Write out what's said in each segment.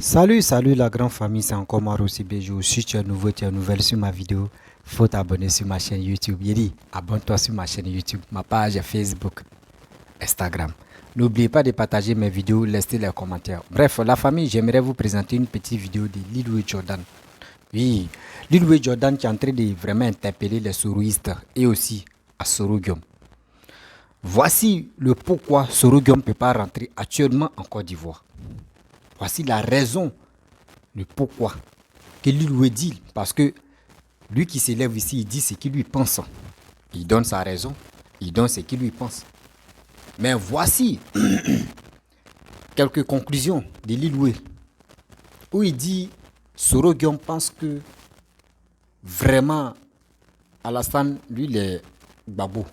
Salut la grande famille, c'est encore Maro Sibéjo. Si tu es nouveau, tu es nouvelle sur ma vidéo, faut t'abonner sur ma chaîne YouTube. Yedi, abonne-toi sur ma chaîne YouTube, ma page Facebook, Instagram. N'oubliez pas de partager mes vidéos, laisser les commentaires. Bref, la famille, j'aimerais vous présenter une petite vidéo de Lil Wayne Jordan. Oui, Lil Wayne Jordan qui est en train de vraiment interpeller les soroistes et aussi à Soro Guillaume. Voici le pourquoi Soro Guillaume ne peut pas rentrer actuellement en Côte d'Ivoire. Voici la raison, le pourquoi que Lil Wayne dit. Parce que lui qui s'élève ici, il dit ce qu'il lui pense. Il donne sa raison, il donne ce qu'il lui pense. Mais voici quelques conclusions de Lil Wayne. Où il dit, Soro Guillaume pense que vraiment, Alassane, lui, il est Gbagbo.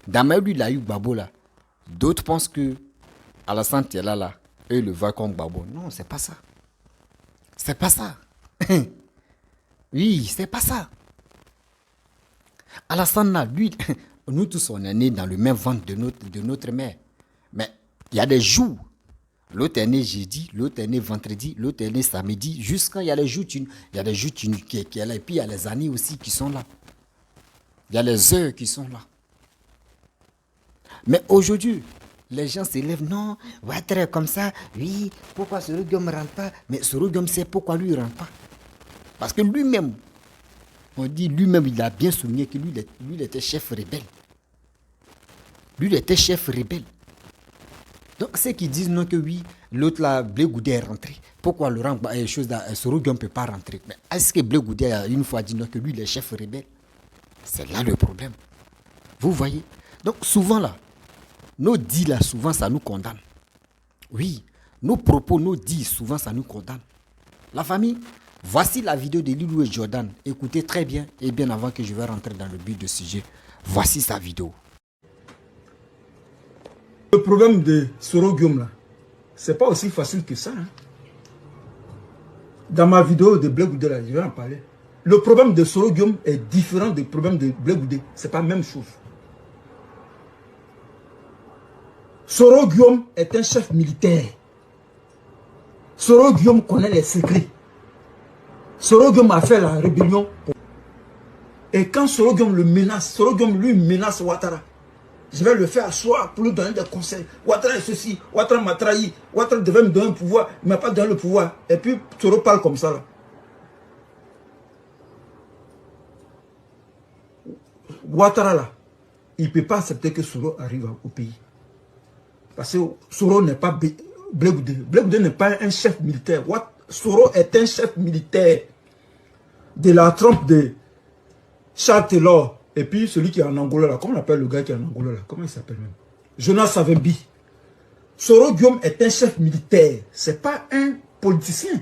D'ailleurs, lui, il a eu Gbagbo là. D'autres pensent que Alassane Tiela là, eux, le voient comme Gbagbo. Non, c'est pas ça. C'est pas ça. Oui, c'est pas ça. Alassane là, lui, nous tous, on est nés dans le même ventre de notre mère. Mais il y a des jours. L'autre est né jeudi, l'autre est né vendredi, l'autre est né samedi. Jusqu'à il y a des jours, qui est là. Et puis il y a les années aussi qui sont là. Il y a les heures qui sont là. Mais aujourd'hui, les gens s'élèvent, non, Ouattara comme ça, oui, pourquoi Soro Guillaume ne rentre pas? Mais Soro Guillaume sait pourquoi lui ne rentre pas. Parce que lui-même, on dit lui-même, il a bien souligné que lui, il était chef rebelle. Lui, il était chef rebelle. Donc, ceux qui disent non que oui, l'autre là, Blé Goudé est rentré. Pourquoi Laurent Soro Guillaume ne peut pas rentrer? Mais est-ce que Blé Goudé a une fois dit non que lui, il est chef rebelle? C'est là le problème. Vous voyez? Donc, souvent là, nos dits là, souvent, ça nous condamne. Oui, nos propos, nos dits, souvent, ça nous condamne. La famille, voici la vidéo de Lil Wayne Jordan. Écoutez très bien et bien avant que je vais rentrer dans le but du sujet. Voici sa vidéo. Le problème de Soro Guillaume là, c'est pas aussi facile que ça. Hein. Dans ma vidéo de Blé Goudé là, je vais en parler. Le problème de Soro Guillaume est différent du problème de Blé Goudé. C'est pas la même chose. Soro Guillaume est un chef militaire. Soro Guillaume connaît les secrets. Soro Guillaume a fait la rébellion. Et quand Soro Guillaume le menace, Soro Guillaume lui menace Ouattara. Je vais le faire asseoir pour lui donner des conseils. Ouattara est ceci, Ouattara m'a trahi, Ouattara devait me donner le pouvoir, il ne m'a pas donné le pouvoir. Et puis Soro parle comme ça là. Ouattara là, il ne peut pas accepter que Soro arrive au pays. Parce que Soro n'est pas Blé Goudé. Blé Goudé n'est pas un chef militaire. Soro est un chef militaire de la trempe de Charles Taylor. Et puis celui qui est en Angola là, comment on appelle le gars qui est en Angola là? Comment il s'appelle même? Jonas Savimbi. Soro Guillaume est un chef militaire. C'est pas un politicien.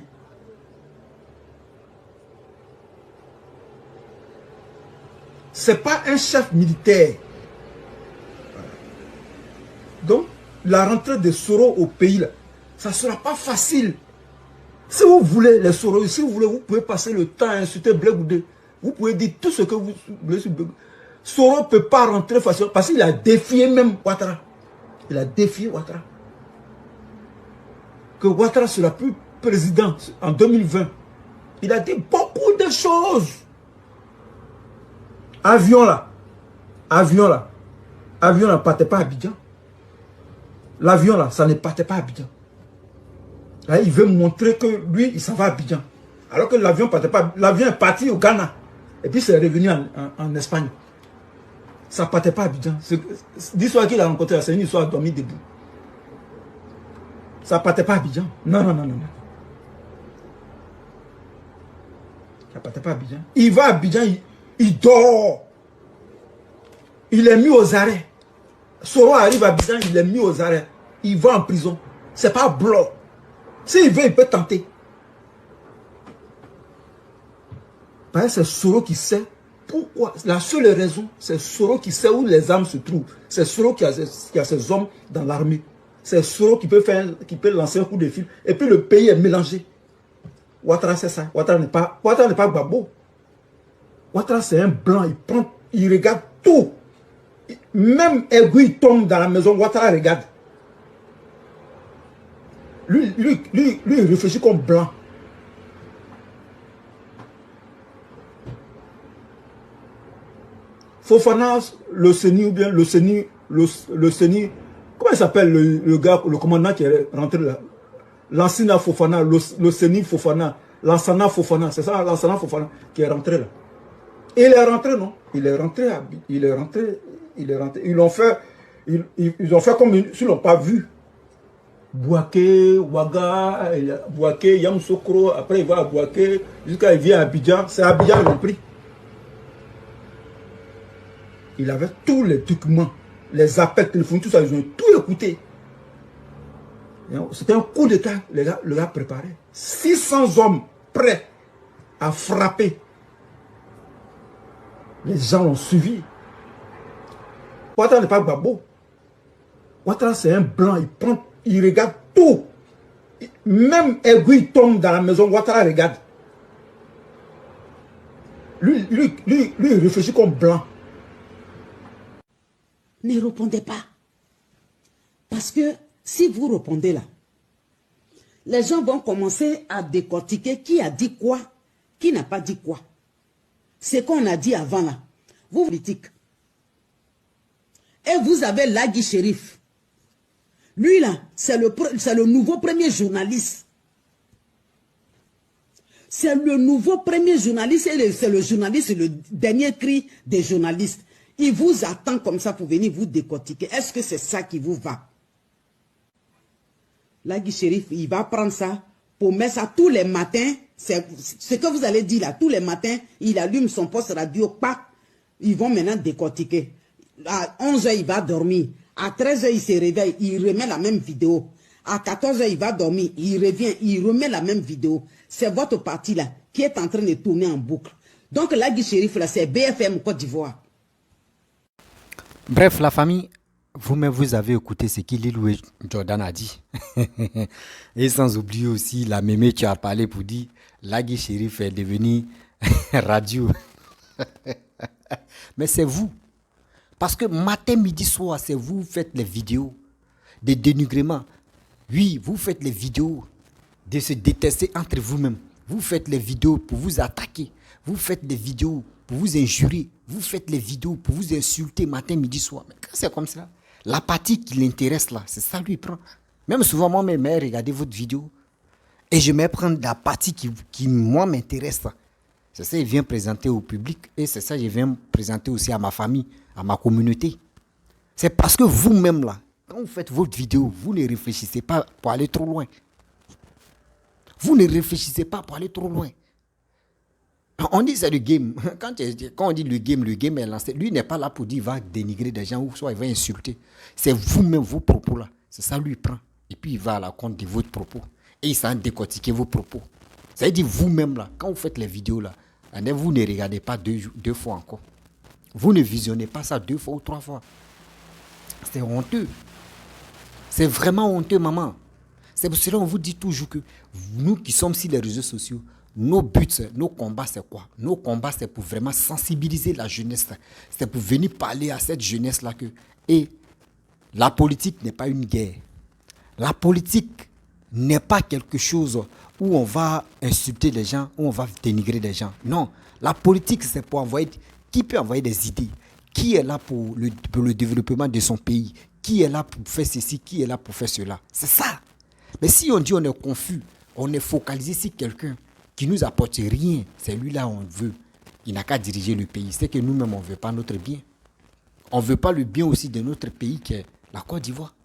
C'est pas un chef militaire. Donc, la rentrée de Soro au pays, là, ça ne sera pas facile. Si vous voulez, les Soro, si vous voulez, vous pouvez passer le temps à insulter Blé Goudé. Vous pouvez dire tout ce que vous voulez sur Blé Goudé. Soro ne peut pas rentrer facilement parce qu'il a défié même Ouattara. Il a défié Ouattara. Que Ouattara ne sera plus président en 2020. Il a dit beaucoup de choses. Avion là, ne partait pas à Abidjan. L'avion là, ça ne partait pas à Abidjan. Là, il veut montrer que lui, il s'en va à Abidjan. Alors que l'avion ne partait pas. L'avion est parti au Ghana. Et puis c'est revenu en Espagne. Ça ne partait pas à Abidjan. L'histoire qu'il a rencontrée, c'est une histoire dormie debout. Ça ne partait pas à Abidjan. Non. Ça ne partait pas à Abidjan. Il va à Abidjan, il dort. Il est mis aux arrêts. Soro arrive à Abidjan, il est mis aux arrêts. Il va en prison. Ce n'est pas bloc. S'il veut, il peut tenter. Parce que c'est Soro qui sait pourquoi. La seule raison, c'est Soro qui sait où les armes se trouvent. C'est Soro qui a ses hommes dans l'armée. C'est Soro qui peut lancer un coup de fil. Et puis le pays est mélangé. Ouattara, c'est ça. Ouattara n'est pas Gbagbo. Ouattara, c'est un blanc. Il regarde tout. Même aiguille tombe dans la maison, Ouattara regarde. Lui, il réfléchit comme blanc. Fofana, le CENI ou bien le CENI, comment il s'appelle le gars, le commandant qui est rentré là? Lansana Fofana, le CENI Fofana, Lansana Fofana, c'est ça, Lansana Fofana qui est rentré là. Et il est rentré, non? Il est rentré. Ils ont fait comme s'ils ne l'ont pas vu. Bouaké, Ouaga, Bouaké, Yamoussoukro, après il va à Bouaké, jusqu'à il vient à Abidjan, c'est à Abidjan qu'ils l'ont pris. Il avait tous les documents, les appels téléphoniques, tout ça, ils ont tout écouté. C'était un coup d'état, le gars préparé. 600 hommes prêts à frapper. Les gens l'ont suivi. Ouattara n'est pas babo. Ouattara c'est un blanc, il regarde tout. Même aiguille tombe dans la maison, Ouattara regarde. Lui, il réfléchit comme blanc. Ne répondez pas. Parce que si vous répondez là, les gens vont commencer à décortiquer qui a dit quoi, qui n'a pas dit quoi. C'est qu'on a dit avant là. Vous politique. Et vous avez Lagui Chérif. Lui là, c'est le nouveau premier journaliste. C'est le nouveau premier journaliste et c'est le journaliste, le dernier cri des journalistes. Il vous attend comme ça pour venir vous décortiquer. Est-ce que c'est ça qui vous va? Lagui Chérif, il va prendre ça pour mettre ça tous les matins. C'est ce que vous allez dire là. Tous les matins, il allume son poste radio. Pac, ils vont maintenant décortiquer. À 11h, il va dormir. À 13h, il se réveille. Il remet la même vidéo. À 14h, il va dormir. Il revient. Il remet la même vidéo. C'est votre parti là qui est en train de tourner en boucle. Donc Lagui Chérif là, c'est BFM Côte d'Ivoire. Bref, la famille, vous-même, vous avez écouté ce qu'Ililou Jordan a dit. Et sans oublier aussi la mémé qui a parlé pour dire Lagui Chérif est devenu radio. Mais c'est vous. Parce que matin, midi, soir, c'est vous qui faites les vidéos de dénigrement. Oui, vous faites les vidéos de se détester entre vous-même. Vous faites les vidéos pour vous attaquer. Vous faites des vidéos pour vous injurer. Vous faites les vidéos pour vous insulter matin, midi, soir. Mais quand c'est comme ça, la partie qui l'intéresse là, c'est ça lui prend. Même souvent, moi, mes mères, regardez votre vidéo et je me prends la partie qui moi, m'intéresse. C'est ça, il vient présenter au public et c'est ça, je viens présenter aussi à ma famille, à ma communauté. C'est parce que vous-même là, quand vous faites votre vidéo, vous ne réfléchissez pas pour aller trop loin. Vous ne réfléchissez pas pour aller trop loin. On dit c'est le game. Quand on dit le game est lancé. Lui n'est pas là pour dire il va dénigrer des gens ou soit il va insulter. C'est vous-même, vos propos là. C'est ça lui prend. Et puis il va à la compte de votre propos. Et il s'en décortiquer vos propos. Ça veut dire vous-même là, quand vous faites les vidéos là, vous ne regardez pas deux fois encore. Vous ne visionnez pas ça 2 fois ou 3 fois. C'est honteux. C'est vraiment honteux, maman. C'est pour cela qu'on vous dit toujours que nous qui sommes sur les réseaux sociaux, nos buts, nos combats, c'est quoi? Nos combats, c'est pour vraiment sensibiliser la jeunesse. C'est pour venir parler à cette jeunesse-là que la politique n'est pas une guerre. La politique n'est pas quelque chose où on va insulter les gens, où on va dénigrer les gens. Non, la politique, c'est pour envoyer... Qui peut envoyer des idées? Qui est là pour le développement de son pays? Qui est là pour faire ceci? Qui est là pour faire cela? C'est ça. Mais si on dit on est confus, on est focalisé sur quelqu'un qui ne nous apporte rien, c'est lui-là on veut. Il n'a qu'à diriger le pays. C'est que nous-mêmes, on ne veut pas notre bien. On ne veut pas le bien aussi de notre pays qui est la Côte d'Ivoire.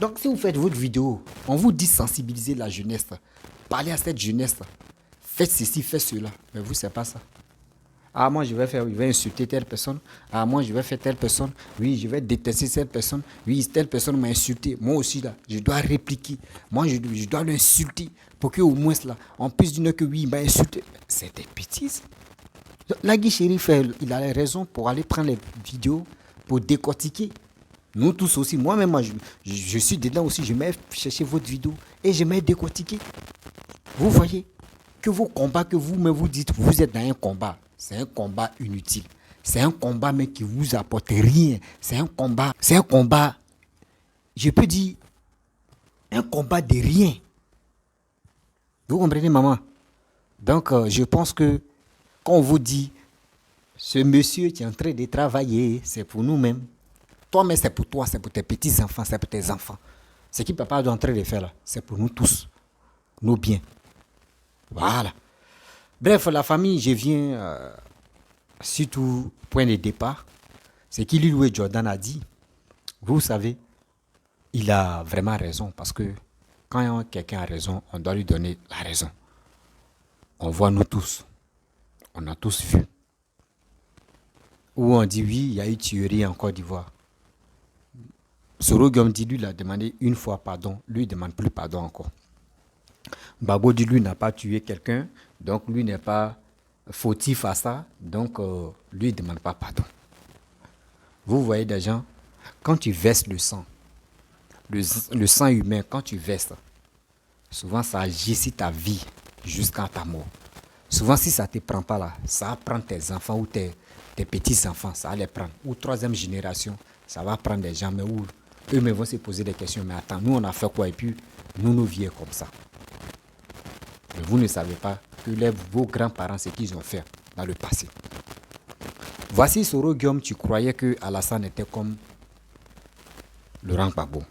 Donc si vous faites votre vidéo, on vous dit sensibiliser la jeunesse. Parlez à cette jeunesse. Faites ceci, faites cela. Mais vous, ce n'est pas ça. Ah, moi, je vais insulter telle personne. Ah, moi, je vais faire telle personne. Oui, je vais détester cette personne. Oui, telle personne m'a insulté. Moi aussi, là, je dois répliquer. Moi, je dois l'insulter pour qu'au moins, là, on puisse dire que oui, il m'a insulté. C'est des bêtises. Lagui Chérif, il a raison pour aller prendre les vidéos pour décortiquer. Nous tous aussi. Moi-même, je suis dedans aussi. Je vais chercher votre vidéo et je vais décortiquer. Vous voyez que vos combats, que vous-même vous dites, vous êtes dans un combat. C'est un combat inutile. C'est un combat mais qui ne vous apporte rien. C'est un combat, je peux dire, Un combat de rien. Vous comprenez, maman? Donc, je pense que quand on vous dit, ce monsieur qui est en train de travailler, c'est pour nous-mêmes. Toi, mais c'est pour toi, c'est pour tes petits-enfants, c'est pour tes enfants. Ce que papa est en train de faire là, c'est pour nous tous. Nos biens. Voilà. Bref, la famille, je viens surtout point de départ. C'est qu'il Louis Jordan a dit. Vous savez, il a vraiment raison parce que quand quelqu'un a raison, on doit lui donner la raison. On voit nous tous. On a tous vu. Où on dit oui, il y a eu tuerie en Côte d'Ivoire. Soro Guillaume dit lui, il a demandé une fois pardon. Lui, il ne demande plus pardon encore. Gbagbo dit lui n'a pas tué quelqu'un. Donc lui n'est pas fautif à ça. Donc lui, il ne demande pas pardon. Vous voyez des gens, quand tu verses le sang humain, quand tu verses, souvent ça agit sur ta vie jusqu'à ta mort. Souvent, si ça ne te prend pas là, ça va prendre tes enfants ou tes petits-enfants, ça va les prendre. Ou troisième génération, ça va prendre des gens, mais où eux-mêmes vont se poser des questions. Mais attends, nous on a fait quoi? Et puis, nous viens comme ça. Mais vous ne savez pas que vos grands-parents, ce qu'ils ont fait dans le passé. Voici Soro Guillaume, tu croyais que Alassane était comme Laurent Gbagbo.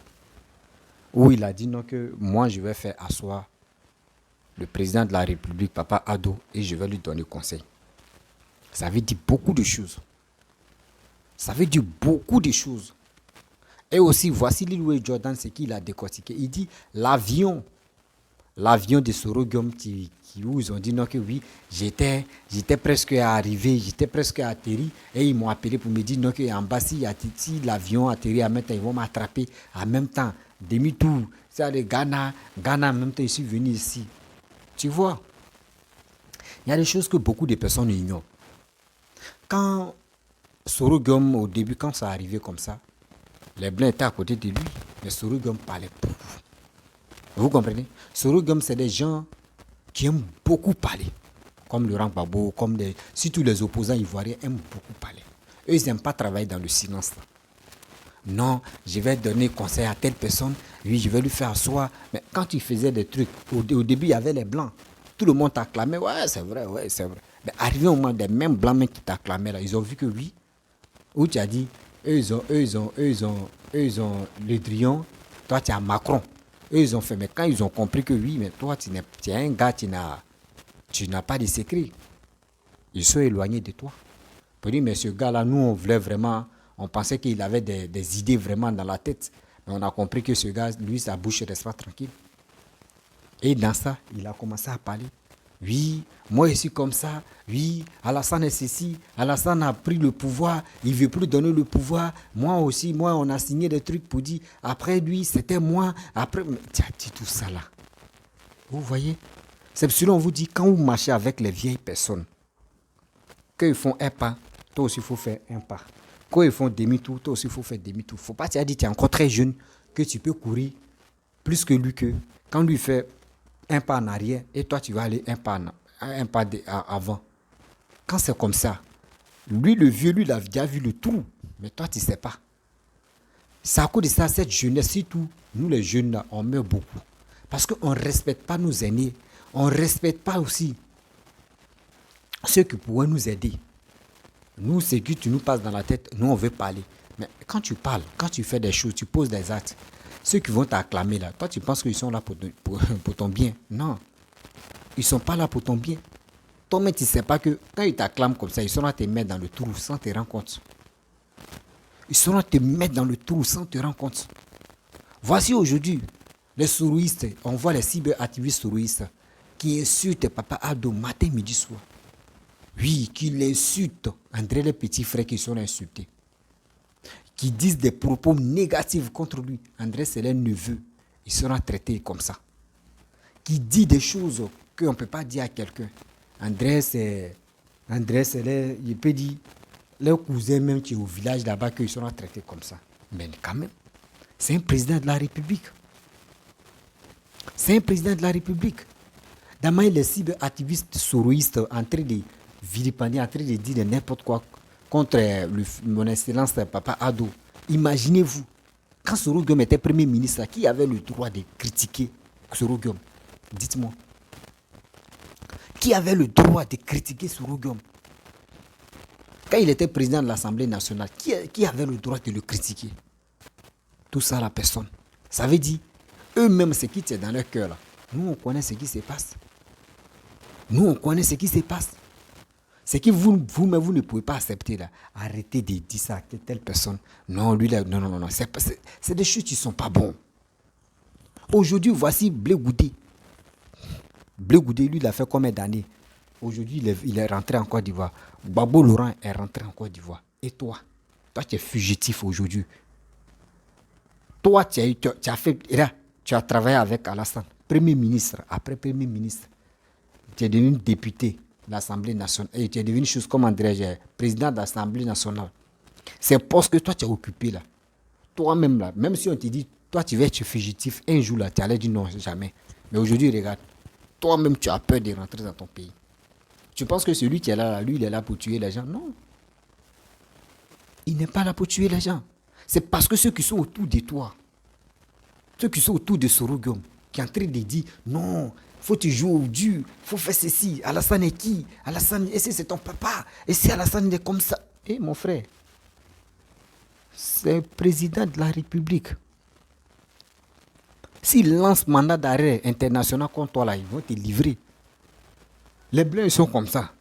Où il a dit non, que moi je vais faire asseoir le président de la République, Papa Ado, et je vais lui donner conseil. Ça veut dire beaucoup de choses. Ça veut dire beaucoup de choses. Et aussi, voici Louis Jordan, ce qu'il a décortiqué. Il dit l'avion de Soro Guillaume, où ils ont dit non, que oui, j'étais presque arrivé, j'étais presque atterri, et ils m'ont appelé pour me dire non, qu'en bas, si l'avion atterri en même temps, ils vont m'attraper en même temps, demi-tour. C'est le Ghana, en même temps, je suis venu ici. Tu vois, il y a des choses que beaucoup de personnes ignorent. Quand Soro Guillaume, au début, quand ça arrivait comme ça, les Blancs étaient à côté de lui, mais Soro Guillaume parlait beaucoup. Vous comprenez? Soro Guillaume, c'est des gens qui aiment beaucoup parler, comme Laurent Gbagbo, surtout les opposants ivoiriens aiment beaucoup parler. Eux, ils n'aiment pas travailler dans le silence. Non, je vais donner conseil à telle personne, oui, je vais lui faire asseoir. Mais quand tu faisais des trucs, au début, il y avait les Blancs. Tout le monde t'acclamait, ouais, c'est vrai. Mais arrivé au moment des mêmes Blancs qui t'acclamaient, là, ils ont vu que oui, où tu as dit, eux, ils ont Le Drian, toi, tu as Macron. Eux, ils ont fait, mais quand ils ont compris que oui, mais toi, tu es un gars, tu n'as pas de secret. Ils sont éloignés de toi. Pour dire, mais ce gars-là, nous, on voulait vraiment, on pensait qu'il avait des idées vraiment dans la tête. Mais on a compris que ce gars, lui, sa bouche ne reste pas tranquille. Et dans ça, il a commencé à parler. Oui, moi je suis comme ça. Oui, Alassane est ceci. Alassane a pris le pouvoir. Il ne veut plus donner le pouvoir. Moi aussi, on a signé des trucs pour dire, après lui, c'était moi. Après, tu as dit tout ça là. Vous voyez? C'est pour cela qu'on vous dit, quand vous marchez avec les vieilles personnes, quand ils font un pas, toi aussi il faut faire un pas. Quand ils font demi-tour, toi aussi il faut faire demi-tour. Il ne faut pas te dire, tu es encore très jeune, que tu peux courir plus que lui. Quand lui fait un pas en arrière et toi tu vas aller un pas avant. Quand c'est comme ça, lui le vieux, lui il a déjà vu le trou, mais toi tu ne sais pas. C'est à cause de ça, cette jeunesse, surtout nous les jeunes là, on meurt beaucoup. Parce qu'on ne respecte pas nos aînés, on ne respecte pas aussi ceux qui pourraient nous aider. Nous, c'est que tu nous passes dans la tête, nous on veut parler. Mais quand tu parles, quand tu fais des choses, tu poses des actes, ceux qui vont t'acclamer là, toi tu penses qu'ils sont là pour ton bien. Non, ils ne sont pas là pour ton bien. Toi-même tu ne sais pas que quand ils t'acclament comme ça, ils sont là te mettre dans le trou sans te rendre compte. Ils sont là te mettre dans le trou sans te rendre compte. Voici aujourd'hui, les soroïstes, on voit les cyberactivistes soroïstes qui insultent Papa Ado matin, midi, soir. Oui, qui l'insultent, André les petits frères qui sont insultés. Qui disent des propos négatifs contre lui. André, c'est leur neveu. Il sera traité comme ça. Qui dit des choses qu'on ne peut pas dire à quelqu'un. André, c'est il peut dire, leurs cousins même qui est au village là-bas, qu'ils seront traités comme ça. Mais quand même, c'est un président de la République. C'est un président de la République. D'abord, les cyberactivistes soroïstes en train de vilipender, en train de dire n'importe quoi contre mon excellence Papa Ado. Imaginez-vous, Quand Soro Guillaume était Premier ministre, qui avait le droit de critiquer Soro Guillaume? Dites-moi. Qui avait le droit de critiquer Soro Guillaume? Quand il était président de l'Assemblée nationale, qui avait le droit de le critiquer? Tout ça, la personne. Ça veut dire, eux-mêmes, ce qui est dans leur cœur, là. Nous, on connaît ce qui se passe. Nous, on connaît ce qui se passe. C'est que vous-même, vous ne pouvez pas accepter, là. Arrêtez de dire ça à telle personne. Non, lui, là, non. C'est des choses qui ne sont pas bonnes. Aujourd'hui, voici Blé Goudé. Blé Goudé, lui, il a fait combien d'années? Aujourd'hui, il est rentré en Côte d'Ivoire. Babo Laurent est rentré en Côte d'Ivoire. Et toi? Toi, tu es fugitif aujourd'hui. Toi, tu as travaillé avec Alassane, Premier ministre, après Premier ministre. Tu es devenu député de l'Assemblée nationale. Et tu es devenu, comment dirais-je, président de l'Assemblée nationale. C'est parce que toi, tu as occupé là. Toi-même là, même si on te dit, toi, tu vas être fugitif, un jour là, tu allais dire non, jamais. Mais aujourd'hui, regarde, toi-même, tu as peur de rentrer dans ton pays. Tu penses que celui qui est là, lui, il est là pour tuer les gens? Non. Il n'est pas là pour tuer les gens. C'est parce que ceux qui sont autour de toi, ceux qui sont autour de Soro Guillaume, qui sont en train de dire non, faut te jouer au dur, faut faire ceci. Alassane est qui? Alassane, et c'est ton papa. Et si Alassane est comme ça? Eh mon frère, c'est le président de la République. S'il lance mandat d'arrêt international contre toi, là, ils vont te livrer. Les Blancs, ils sont comme ça.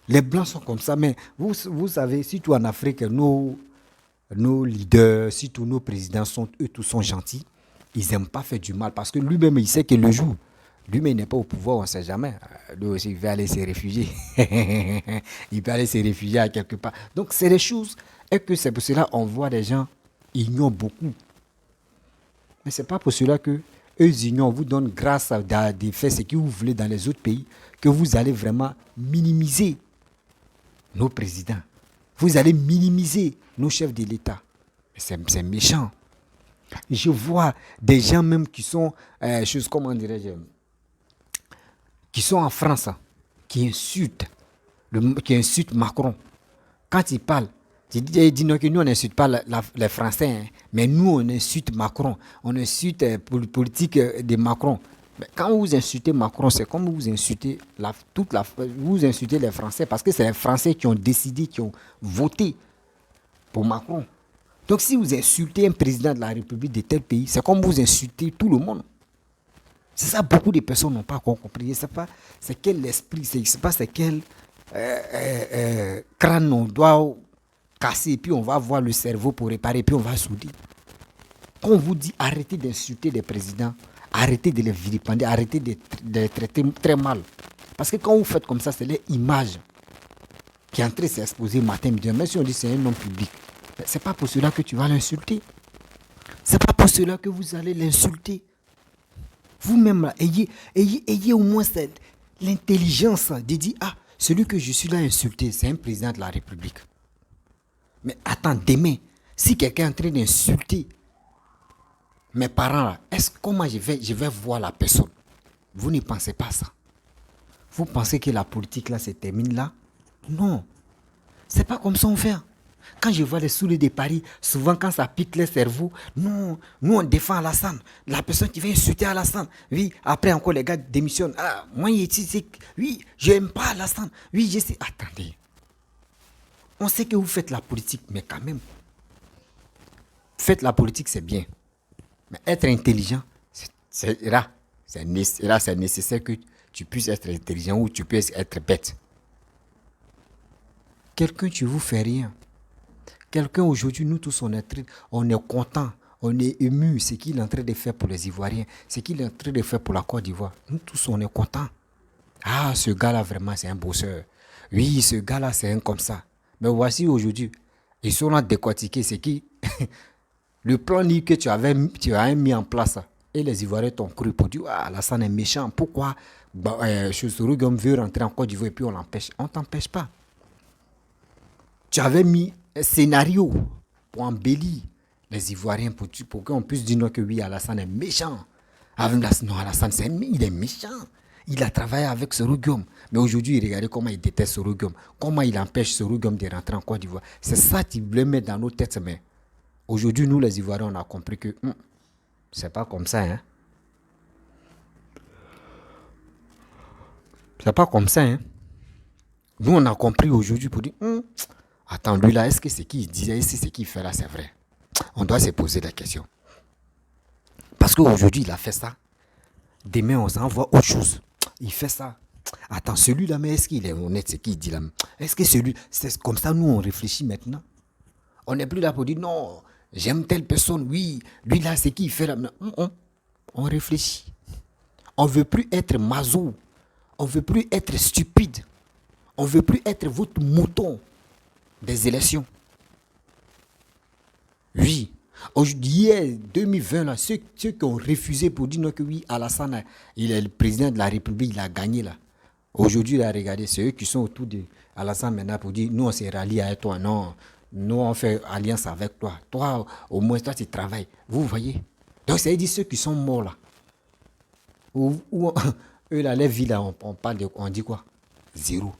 Les Blancs sont comme ça. Mais vous savez, surtout en Afrique, nos leaders, surtout nos présidents, eux tous sont gentils. Ils n'aiment pas faire du mal parce que lui-même, il sait que le jour, lui-même, il n'est pas au pouvoir, on ne sait jamais. Lui aussi, il va aller se réfugier. Il va aller se réfugier à quelque part. Donc, c'est des choses. Et que c'est pour cela qu'on voit des gens ignorent beaucoup. Mais ce n'est pas pour cela que eux ignorent, vous donnent grâce à des faits, ce que vous voulez dans les autres pays, que vous allez vraiment minimiser nos présidents. Vous allez minimiser nos chefs de l'État. C'est méchant. Je vois des gens même qui sont, comment dirais-je, qui sont en France, qui insultent Macron. Quand ils parlent, ils disent que nous, on n'insulte pas les Français, hein, mais nous, on insulte Macron. On insulte la politique de Macron. Mais quand vous insultez Macron, c'est comme vous insultez vous insultez les Français, parce que c'est les Français qui ont décidé, qui ont voté pour Macron. Donc si vous insultez un président de la République de tel pays, c'est comme vous insultez tout le monde. C'est ça, beaucoup de personnes n'ont pas encore compris. Je ne sais pas c'est quel esprit, je ne sais pas c'est quel crâne on doit casser, puis on va voir le cerveau pour réparer, puis on va souder. Quand on vous dit arrêtez d'insulter les présidents, arrêtez de les vilipender, arrêtez de les traiter très mal. Parce que quand vous faites comme ça, c'est leur image qui est en train de s'exposer matin, midi. Même si on dit que c'est un homme public, ce n'est pas pour cela que tu vas l'insulter. Ce n'est pas pour cela que vous allez l'insulter. Vous-même, là, ayez au moins l'intelligence de dire, ah, celui que je suis là à insulter, c'est un président de la République. Mais attends, demain, si quelqu'un est en train d'insulter mes parents, là, comment je vais voir la personne? Vous ne pensez pas ça. Vous pensez que la politique, là, se termine là? Non. Ce n'est pas comme ça on fait. Quand je vois les soulets de Paris, souvent quand ça pique les cerveaux, non, nous on défend Alassane. La personne qui vient insulter Alassane, oui, après encore les gars démissionnent. Ah, moi, oui, je n'aime pas Alassane. Oui, je sais. Attendez. On sait que vous faites la politique, mais quand même. Faites la politique, c'est bien. Mais être intelligent, c'est nécessaire que tu puisses être intelligent ou tu puisses être bête. Quelqu'un, tu ne vous fais rien. Quelqu'un aujourd'hui, nous tous, on est contents, on est émus, ce qu'il est en train de faire pour les Ivoiriens, ce qu'il est en train de faire pour la Côte d'Ivoire. Nous tous, on est contents. Ah, ce gars-là, vraiment, c'est un bosseur. Oui, ce gars-là, c'est un comme ça. Mais voici aujourd'hui, ils sont là décortiqués, c'est qui le plan que tu as mis en place. Et les Ivoiriens t'ont cru pour dire, ah, Alassane est méchant. Pourquoi Soro Guillaume veut rentrer en Côte d'Ivoire et puis on l'empêche? On ne t'empêche pas. Tu avais mis un scénario pour embellir les Ivoiriens pour qu'on puisse dire non, que oui, Alassane est méchant. Non, Alassane, il est méchant. Il a travaillé avec Soro Guillaume. Mais aujourd'hui, regardez comment il déteste Soro Guillaume. Comment il empêche Soro Guillaume de rentrer en Côte d'Ivoire. C'est ça qui voulait mettre dans nos têtes. Mais Aujourd'hui, nous les Ivoiriens, on a compris que c'est pas comme ça. Hein. C'est pas comme ça. Hein. Nous, on a compris aujourd'hui pour dire, attends, lui là, est-ce que ce qu'il disait, est-ce que ce qu'il fait là, c'est vrai? On doit se poser la question. Parce qu'aujourd'hui, il a fait ça. Demain, on s'envoie autre chose. Il fait ça. Attends, celui-là, mais est-ce qu'il est honnête, ce qu'il dit là? Est-ce que celui... C'est comme ça, nous, on réfléchit maintenant. On n'est plus là pour dire, non, j'aime telle personne, oui, lui là, c'est qui il fait là. On réfléchit. On ne veut plus être maso. On ne veut plus être stupide. On ne veut plus être votre mouton des élections. Oui. Hier, 2020, là, ceux qui ont refusé pour dire non, que oui, Alassane, il est le président de la République, il a gagné là. Aujourd'hui, là, regardez, c'est eux qui sont autour de Alassane maintenant pour dire, nous, on s'est ralliés avec toi. Non, nous, on fait alliance avec toi. Toi, au moins, toi, tu travailles. Vous voyez? Donc, ça veut dire ceux qui sont morts là. Eux, là, les vies là, on parle de, on dit quoi? Zéro.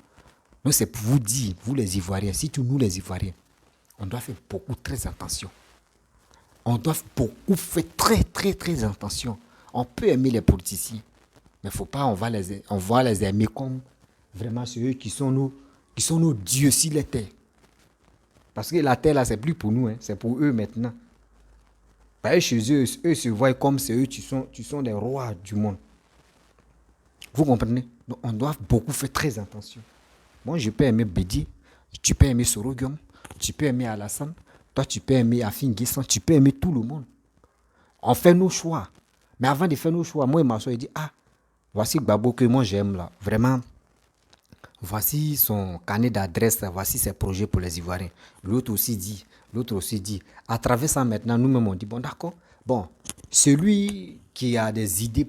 Donc, c'est pour vous dire, vous les Ivoiriens, surtout nous les Ivoiriens, on doit faire beaucoup, très attention. On doit beaucoup faire très attention. On peut aimer les politiciens, mais faut pas, on va les aimer comme vraiment ceux qui sont nos dieux sur la terre. Parce que la terre là, c'est plus pour nous, hein, c'est pour eux maintenant. Parce que chez eux, eux se voient comme c'est eux qui sont les rois du monde. Vous comprenez? Donc on doit beaucoup faire très attention. Moi, je peux aimer Bédi, tu peux aimer Sorogium, tu peux aimer Alassane, toi, tu peux aimer Afin Guessan, tu peux aimer tout le monde. On fait nos choix. Mais avant de faire nos choix, moi, il m'a dit, voici Gbagbo que moi j'aime là. Vraiment, voici son carnet d'adresse, voici ses projets pour les Ivoiriens. L'autre aussi dit. À travers ça, maintenant, nous-mêmes, on dit, bon, d'accord. Bon, celui qui a des idées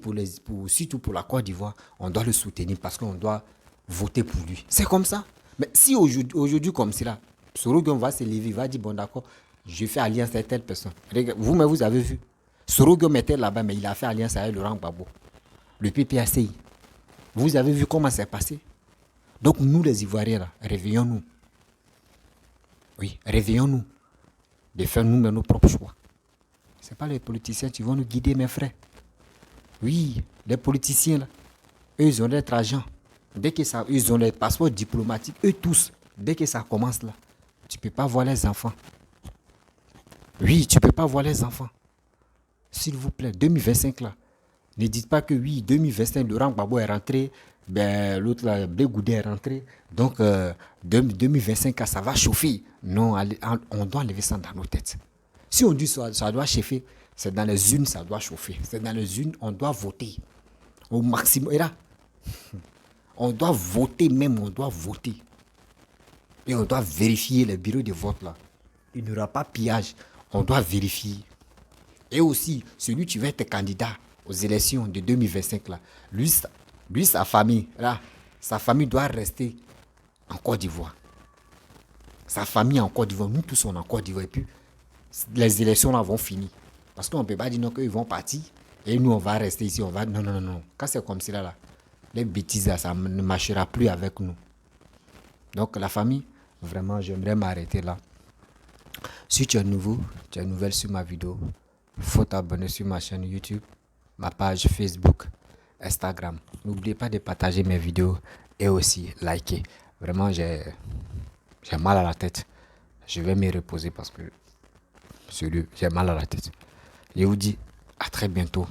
surtout pour la Côte d'Ivoire, on doit le soutenir parce qu'on doit voter pour lui. C'est comme ça. Mais si aujourd'hui comme c'est là, Sorogium va se lever, il va dire, bon, d'accord, je fais alliance avec telle personne. Vous-même, vous avez vu. Sorogium était là-bas, mais il a fait alliance avec Laurent Gbagbo, le PPACI. Vous avez vu comment c'est passé? Donc, nous, les Ivoiriens, là, réveillons-nous. Oui, réveillons-nous. De faire nous-mêmes nos propres choix. Ce n'est pas les politiciens qui vont nous guider, mes frères. Oui, les politiciens, là, eux, ils ont d'être agents. Dès que ça, ils ont les passeports diplomatiques, eux tous. Dès que ça commence là, tu ne peux pas voir les enfants. Oui, tu ne peux pas voir les enfants. S'il vous plaît, 2025 là, ne dites pas que oui, 2025, Laurent Gbagbo est rentré, l'autre là, Blé Goudé est rentré, donc 2025 ça va chauffer. Non, on doit enlever ça dans nos têtes. Si on dit ça doit chauffer, c'est dans les unes, ça doit chauffer. C'est dans les unes, on doit voter. Au maximum. Et là, on doit voter même, on doit voter. Et on doit vérifier les bureaux de vote là. Il n'y aura pas pillage. On doit vérifier. Et aussi, celui qui va être candidat aux élections de 2025 là, lui sa famille, là, sa famille doit rester en Côte d'Ivoire. Sa famille en Côte d'Ivoire, nous tous sommes en Côte d'Ivoire. Et puis, les élections là vont finir. Parce qu'on ne peut pas dire non qu'ils vont partir et nous on va rester ici. On va... Non. Quand c'est comme cela là, les bêtises là, ça ne marchera plus avec nous. Donc la famille, vraiment, j'aimerais m'arrêter là. Si tu es nouveau, tu es nouvelle sur ma vidéo, faut t'abonner sur ma chaîne YouTube, ma page Facebook, Instagram. N'oubliez pas de partager mes vidéos et aussi liker. Vraiment, j'ai mal à la tête. Je vais me reposer parce que j'ai mal à la tête. Je vous dis à très bientôt.